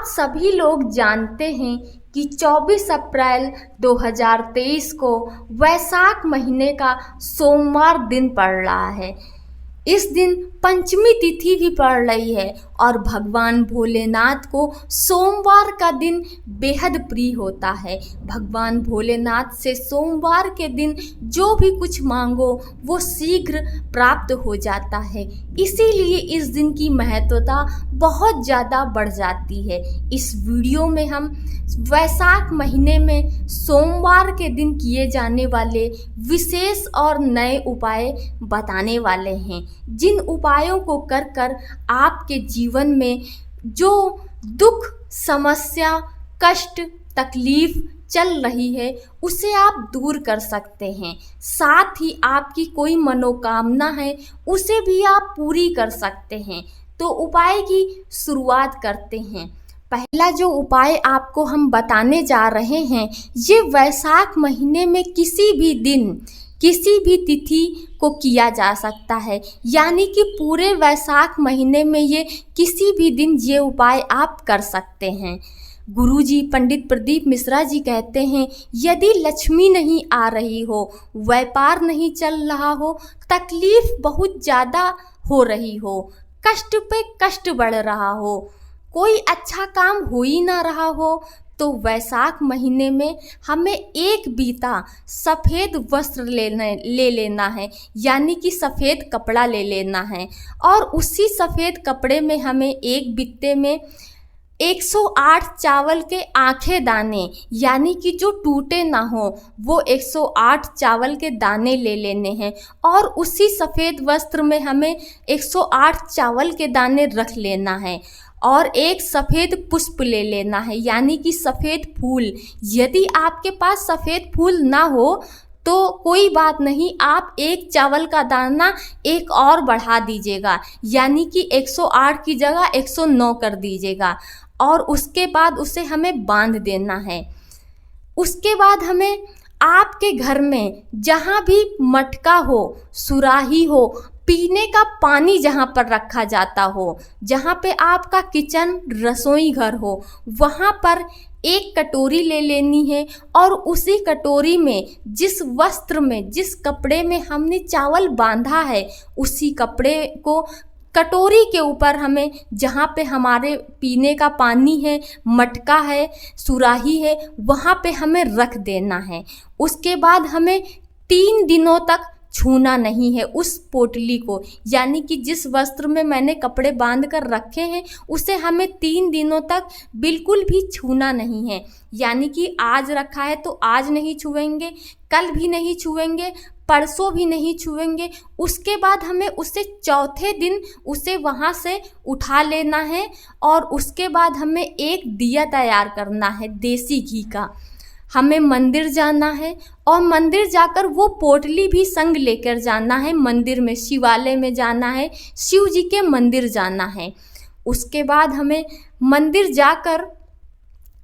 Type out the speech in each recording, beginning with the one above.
सभी लोग जानते हैं कि 24 अप्रैल 2023 को वैशाख महीने का सोमवार दिन पड़ रहा है। इस दिन पंचमी तिथि भी पड़ रही है और भगवान भोलेनाथ को सोमवार का दिन बेहद प्रिय होता है। भगवान भोलेनाथ से सोमवार के दिन जो भी कुछ मांगो वो शीघ्र प्राप्त हो जाता है। इसीलिए इस दिन की महत्वता बहुत ज़्यादा बढ़ जाती है। इस वीडियो में हम वैशाख महीने में सोमवार के दिन किए जाने वाले विशेष और नए उपाय बताने वाले हैं, जिन उपायों को कर कर आपके जीवन में जो दुख, समस्या, कष्ट, तकलीफ चल रही है उसे आप दूर कर सकते हैं। साथ ही आपकी कोई मनोकामना है उसे भी आप पूरी कर सकते हैं। तो उपाय की शुरुआत करते हैं। पहला जो उपाय आपको हम बताने जा रहे हैं, ये वैशाख महीने में किसी भी दिन, किसी भी तिथि को किया जा सकता है। यानी कि पूरे वैशाख महीने में ये किसी भी दिन ये उपाय आप कर सकते हैं। गुरुजी पंडित प्रदीप मिश्रा जी कहते हैं, यदि लक्ष्मी नहीं आ रही हो, व्यापार नहीं चल रहा हो, तकलीफ बहुत ज़्यादा हो रही हो, कष्ट पे कष्ट बढ़ रहा हो, कोई अच्छा काम हो ही ना रहा हो, तो वैशाख महीने में हमें एक बीता सफ़ेद वस्त्र ले लेना है। यानी कि सफ़ेद कपड़ा ले लेना है और उसी सफ़ेद कपड़े में हमें एक बित्ते में 108 चावल के आखे दाने, यानी कि जो टूटे ना हो, वो 108 चावल के दाने ले लेने हैं और उसी सफ़ेद वस्त्र में हमें 108 चावल के दाने रख लेना है और एक सफ़ेद पुष्प ले लेना है, यानी कि सफ़ेद फूल। यदि आपके पास सफ़ेद फूल ना हो तो कोई बात नहीं, आप एक चावल का दाना एक और बढ़ा दीजिएगा, यानी कि 108 की जगह 109 कर दीजिएगा और उसके बाद उसे हमें बांध देना है। उसके बाद हमें आपके घर में जहाँ भी मटका हो, सुराही हो, पीने का पानी जहाँ पर रखा जाता हो, जहाँ पे आपका किचन रसोई घर हो, वहाँ पर एक कटोरी ले लेनी है और उसी कटोरी में जिस वस्त्र में, जिस कपड़े में हमने चावल बांधा है, उसी कपड़े को कटोरी के ऊपर हमें, जहाँ पे हमारे पीने का पानी है, मटका है, सुराही है, वहाँ पे हमें रख देना है। उसके बाद हमें 3 दिनों तक छूना नहीं है उस पोटली को, यानी कि जिस वस्त्र में मैंने कपड़े बांध कर रखे हैं उसे हमें 3 दिनों तक बिल्कुल भी छूना नहीं है। यानी कि आज रखा है तो आज नहीं छुएंगे, कल भी नहीं छुएंगे, परसों भी नहीं छुएंगे। उसके बाद हमें उसे चौथे दिन उसे वहाँ से उठा लेना है और उसके बाद हमें एक दिया तैयार करना है देसी घी का। हमें मंदिर जाना है और मंदिर जाकर वो पोटली भी संग लेकर जाना है। मंदिर में, शिवालय में जाना है, शिव जी के मंदिर जाना है। उसके बाद हमें मंदिर जाकर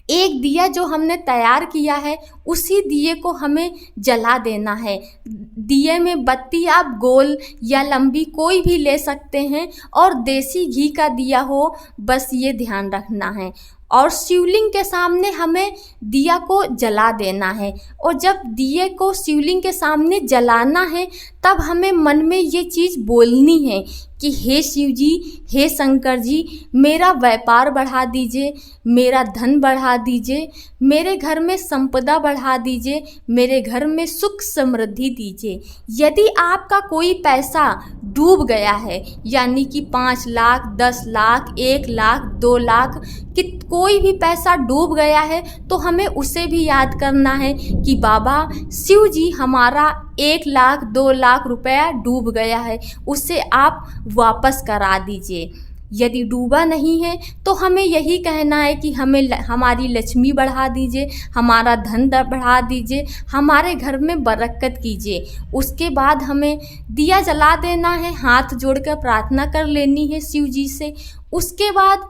एक दिया जो हमने तैयार किया है उसी दिए को हमें जला देना है। दिए में बत्ती आप गोल या लंबी कोई भी ले सकते हैं और देसी घी का दिया हो, बस ये ध्यान रखना है। और शिवलिंग के सामने हमें दिया को जला देना है और जब दिए को शिवलिंग के सामने जलाना है तब हमें मन में ये चीज़ बोलनी है कि हे शिव जी, हे शंकर जी, मेरा व्यापार बढ़ा दीजिए, मेरा धन बढ़ा दीजिए, मेरे घर में संपदा बढ़ा दीजिए, मेरे घर में सुख समृद्धि दीजिए। यदि आपका कोई पैसा डूब गया है, यानी कि 5 लाख, 10 लाख, 1 लाख, 2 लाख, कि कोई भी पैसा डूब गया है, तो हमें उसे भी याद करना है कि बाबा शिव जी, हमारा 1 लाख 2 लाख रुपया डूब गया है, उसे आप वापस करा दीजिए। यदि डूबा नहीं है तो हमें यही कहना है कि हमारी लक्ष्मी बढ़ा दीजिए, हमारा धन बढ़ा दीजिए, हमारे घर में बरकत कीजिए। उसके बाद हमें दिया जला देना है, हाथ जोड़कर प्रार्थना कर लेनी है शिव जी से। उसके बाद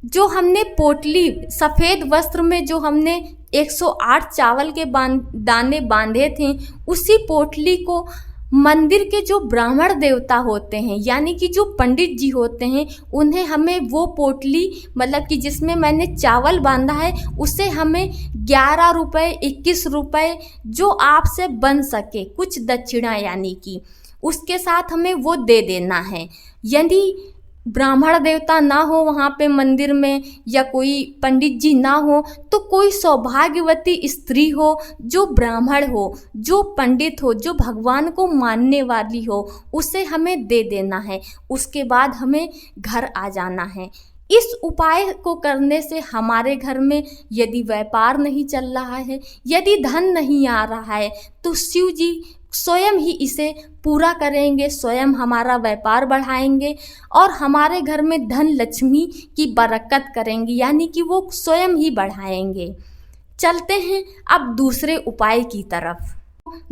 जो हमने पोटली, सफ़ेद वस्त्र में जो हमने 108 चावल के दाने बांधे थे, उसी पोटली को मंदिर के जो ब्राह्मण देवता होते हैं यानी कि जो पंडित जी होते हैं, उन्हें हमें वो पोटली मतलब कि जिसमें मैंने चावल बांधा है उसे हमें 11 रुपये 21 रुपये जो आपसे बन सके कुछ दक्षिणा यानी कि उसके साथ हमें वो दे देना है। यदि ब्राह्मण देवता ना हो वहाँ पे मंदिर में या कोई पंडित जी ना हो तो कोई सौभाग्यवती स्त्री हो जो ब्राह्मण हो, जो पंडित हो, जो भगवान को मानने वाली हो, उसे हमें दे देना है। उसके बाद हमें घर आ जाना है। इस उपाय को करने से हमारे घर में यदि व्यापार नहीं चल रहा है, यदि धन नहीं आ रहा है, तो शिव जी स्वयं ही इसे पूरा करेंगे, स्वयं हमारा व्यापार बढ़ाएंगे और हमारे घर में धन लक्ष्मी की बरकत करेंगे यानी कि वो स्वयं ही बढ़ाएंगे। चलते हैं अब दूसरे उपाय की तरफ।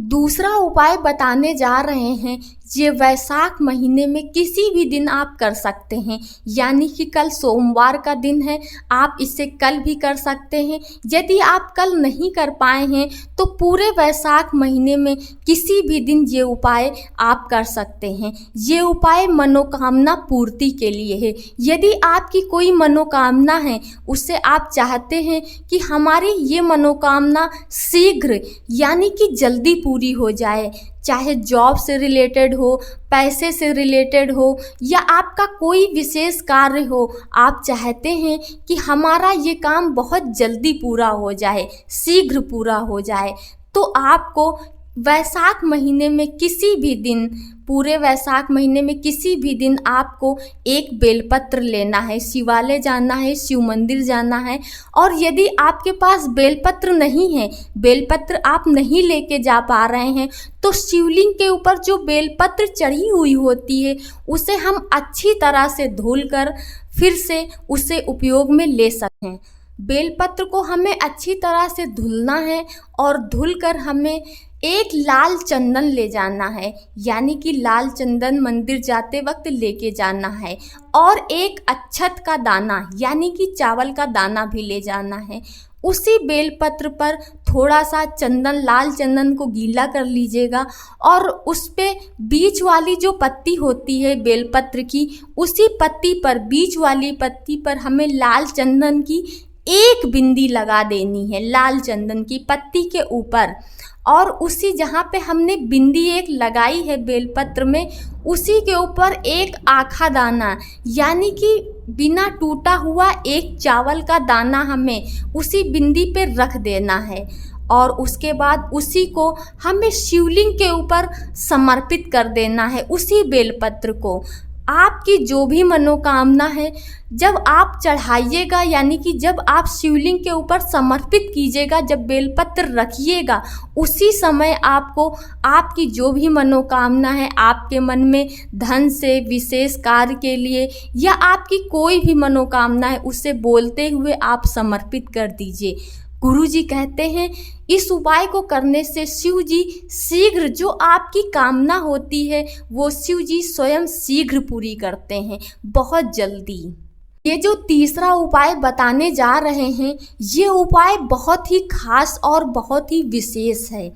दूसरा उपाय बताने जा रहे हैं, ये वैशाख महीने में किसी भी दिन आप कर सकते हैं, यानी कि कल सोमवार का दिन है, आप इसे कल भी कर सकते हैं। यदि आप कल नहीं कर पाए हैं तो पूरे वैशाख महीने में किसी भी दिन ये उपाय आप कर सकते हैं। ये उपाय मनोकामना पूर्ति के लिए है। यदि आपकी कोई मनोकामना है, उससे आप चाहते हैं कि हमारी ये मनोकामना शीघ्र यानी कि जल्दी पूरी हो जाए, चाहे जॉब से रिलेटेड हो, पैसे से रिलेटेड हो या आपका कोई विशेष कार्य हो, आप चाहते हैं कि हमारा ये काम बहुत जल्दी पूरा हो जाए, शीघ्र पूरा हो जाए, तो आपको वैशाख महीने में किसी भी दिन, पूरे वैशाख महीने में किसी भी दिन आपको एक बेलपत्र लेना है, शिवालय जाना है, शिव मंदिर जाना है। और यदि आपके पास बेलपत्र नहीं है, बेलपत्र आप नहीं लेके जा पा रहे हैं, तो शिवलिंग के ऊपर जो बेलपत्र चढ़ी हुई होती है उसे हम अच्छी तरह से धुलकर फिर से उसे उपयोग में ले सकते हैं। बेलपत्र को हमें अच्छी तरह से धुलना है और धुलकर हमें एक लाल चंदन ले जाना है, यानी कि लाल चंदन मंदिर जाते वक्त लेके जाना है, और एक अक्षत का दाना यानी कि चावल का दाना भी ले जाना है। उसी बेलपत्र पर थोड़ा सा चंदन, लाल चंदन को गीला कर लीजिएगा और उस पे बीच वाली जो पत्ती होती है बेलपत्र की, उसी पत्ती पर, बीच वाली पत्ती पर हमें लाल चंदन की एक बिंदी लगा देनी है, लाल चंदन की पत्ती के ऊपर। और उसी जहाँ पे हमने बिंदी एक लगाई है बेलपत्र में, उसी के ऊपर एक आखा दाना यानी कि बिना टूटा हुआ एक चावल का दाना हमें उसी बिंदी पे रख देना है। और उसके बाद उसी को हमें शिवलिंग के ऊपर समर्पित कर देना है, उसी बेलपत्र को। आपकी जो भी मनोकामना है जब आप चढ़ाइएगा, यानी कि जब आप शिवलिंग के ऊपर समर्पित कीजिएगा, जब बेलपत्र रखिएगा, उसी समय आपको आपकी जो भी मनोकामना है, आपके मन में धन से, विशेष कार्य के लिए या आपकी कोई भी मनोकामना है, उसे बोलते हुए आप समर्पित कर दीजिए। गुरु जी कहते हैं इस उपाय को करने से शिव जी शीघ्र, जो आपकी कामना होती है वो शिव जी स्वयं शीघ्र पूरी करते हैं, बहुत जल्दी। ये जो तीसरा उपाय बताने जा रहे हैं, ये उपाय बहुत ही खास और बहुत ही विशेष है।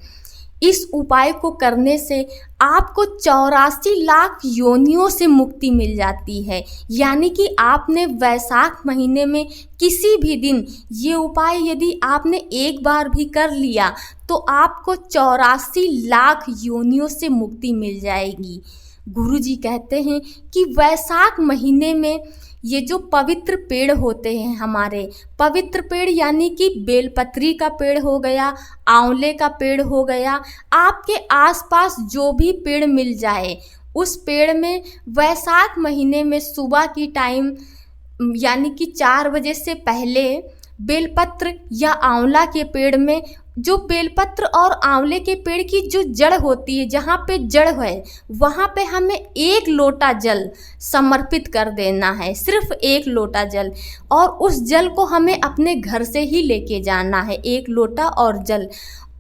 इस उपाय को करने से आपको 84 लाख योनियों से मुक्ति मिल जाती है, यानी कि आपने वैशाख महीने में किसी भी दिन ये उपाय यदि आपने एक बार भी कर लिया तो आपको 84 लाख योनियों से मुक्ति मिल जाएगी। गुरु जी कहते हैं कि वैशाख महीने में ये जो पवित्र पेड़ होते हैं, हमारे पवित्र पेड़ यानी कि बेलपत्री का पेड़ हो गया, आंवले का पेड़ हो गया, आपके आसपास जो भी पेड़ मिल जाए, उस पेड़ में वैशाख महीने में सुबह की टाइम यानी कि 4 बजे से पहले बेलपत्र या आंवला के पेड़ में, जो बेलपत्र और आंवले के पेड़ की जो जड़ होती है, जहाँ पे जड़ है वहाँ पे हमें 1 लोटा जल समर्पित कर देना है, सिर्फ 1 लोटा जल। और उस जल को हमें अपने घर से ही लेके जाना है, 1 लोटा और जल।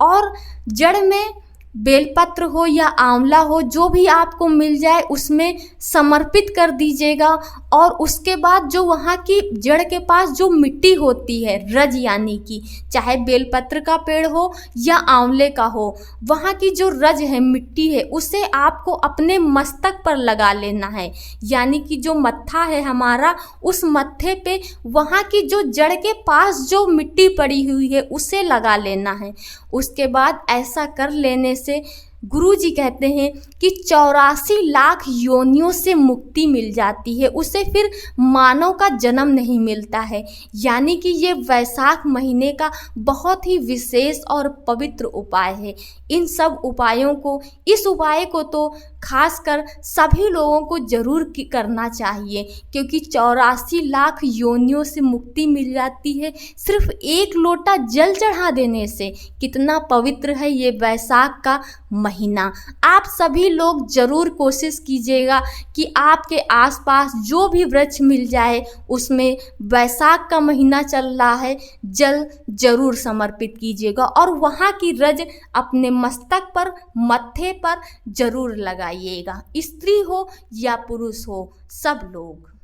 और जड़ में बेलपत्र हो या आंवला हो, जो भी आपको मिल जाए उसमें समर्पित कर दीजिएगा। और उसके बाद जो वहाँ की जड़ के पास जो मिट्टी होती है, रज यानी कि चाहे बेलपत्र का पेड़ हो या आंवले का हो, वहाँ की जो रज है, मिट्टी है, उसे आपको अपने मस्तक पर लगा लेना है। यानी कि जो मत्था है हमारा, उस मत्थे पे वहाँ की जो जड़ के पास जो मिट्टी पड़ी हुई है उसे लगा लेना है। उसके बाद ऐसा कर लेने से गुरुजी कहते हैं कि 84 लाख योनियों से मुक्ति मिल जाती है, उसे फिर मानव का जन्म नहीं मिलता है। यानी कि ये वैशाख महीने का बहुत ही विशेष और पवित्र उपाय है। इन सब उपायों को, इस उपाय को तो खासकर सभी लोगों को जरूर करना चाहिए, क्योंकि 84 लाख योनियों से मुक्ति मिल जाती है सिर्फ एक लोटा जल चढ़ा देने से। कितना पवित्र है ये वैशाख का महीना। आप सभी लोग जरूर कोशिश कीजिएगा कि आपके आसपास जो भी वृक्ष मिल जाए उसमें वैशाख का महीना चल रहा है, जल जरूर समर्पित कीजिएगा और वहाँ की रज अपने मस्तक पर, मत्थे पर जरूर लगाइएगा। स्त्री हो या पुरुष हो, सब लोग।